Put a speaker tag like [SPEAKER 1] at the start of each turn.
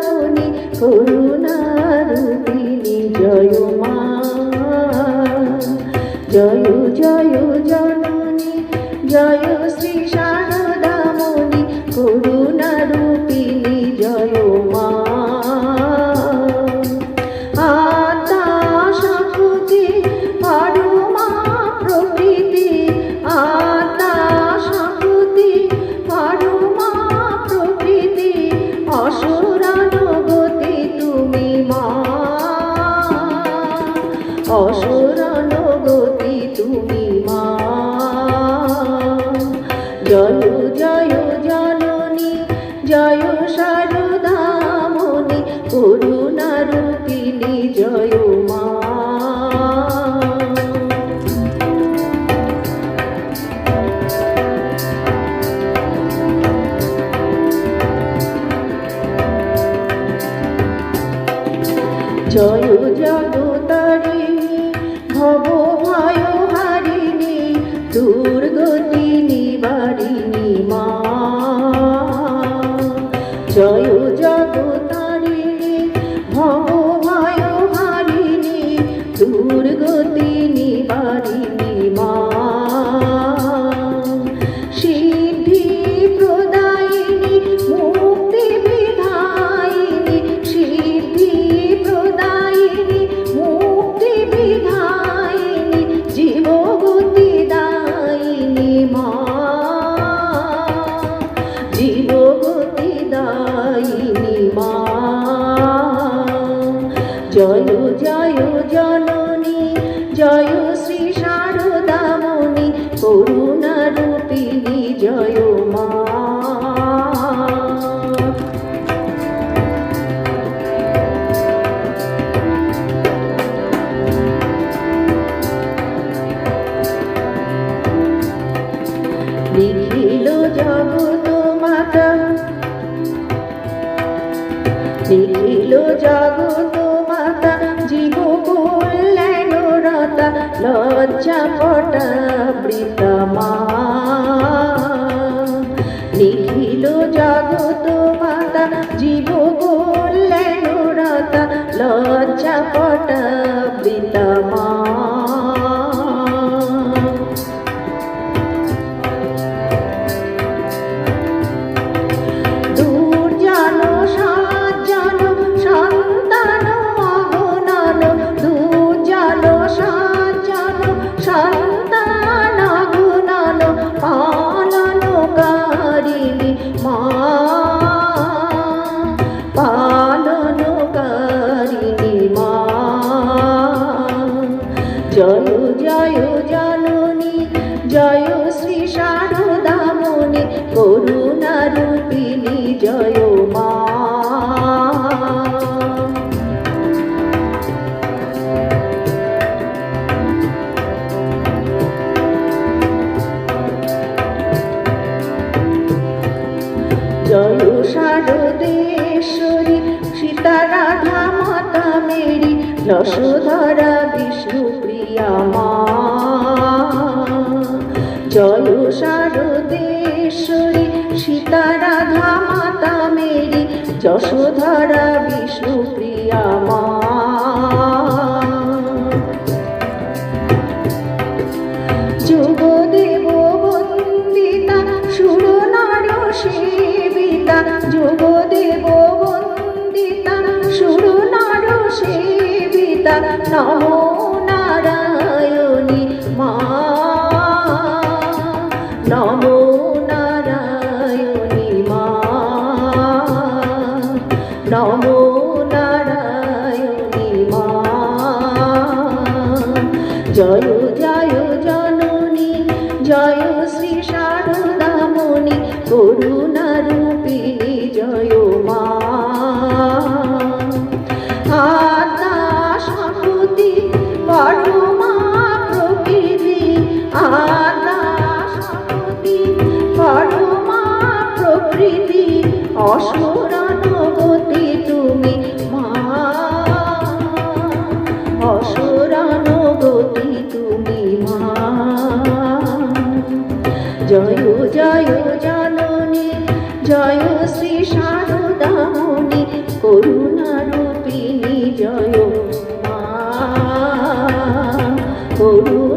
[SPEAKER 1] সারদামণি করুণারূপিণী জয় মা। জয় জয় জননী জয় শ্রী সারদামণি করুণারূপিণী জয় মা। আত্মা শক্তি পরমা প্রকৃতি, আত্মা শক্তি পরমা প্রকৃতি, অসুরানুগতি তুমি মা। অসুরানুগতি তুমি মা। জয় জয় জননী জয় সারদামণি করুণারূপিণী জয় মা। জয় জগতারিণী ভব ভয় হারিণী দুর্গতি নিবারিণী মা। জয় জগতারিণী ভব ভয় হারিণী দুর্গতি নিবারিণী মা। সিদ্ধি প্রদায়িনী মুক্তি বিধায়িনী, সিদ্ধি প্রদায়িনী মুক্তি বিধায়িনী জীবগতি দায়িনী মা। জীবগতি দায়িনী মা। জয় জয় জননী জয় শ্রী সারদামণি করুণারূপিণী জয় মা। লিখিল জগত মাতা, লিখিল জগত মাতা জীব কল্যাণরতা লজ্জা পটাবৃতা মা। লিখিল জগত মাতা জীব কল্যাণরতা লজ্জা পটাবৃতা মা। পালনকারিণী মা। পালনকারিণী মা। জয় জয় জননী জয় শ্রী সারদামণি করুণারূপিণী জয় মা। জয় শারদেশ্বরী সীতা রাধা মাতা মেরি যশোধরা বিষ্ণুপ্রিয়া মা। জয় শারদেশ্বরী সীতা রাধা মাতা মেরি যশোধরা বিষ্ণুপ্রিয়া মা। যোগদেব বন্দিতা সুর নর সেবিতা, যোগদেব বন্দিতা সুর নর সেবিতা নমো নারায়ণী মা। নমো নারায়ণী মা। নমো নারায়ণী মা। জয় জয় জননী জয় শ্রী সারদামণি করুণারূপিণী জয় মা। আত্মা শক্তি পরমা প্রকৃতি, আত্মা শক্তি পরমা প্রকৃতি, অসুরানুগতি তুমি মা। অসুরানুগতি তুমি মা। জয় জয় জননী জয় শ্রী সারদামণি করুণারূপিণী জয় মা, করুণারূপিণী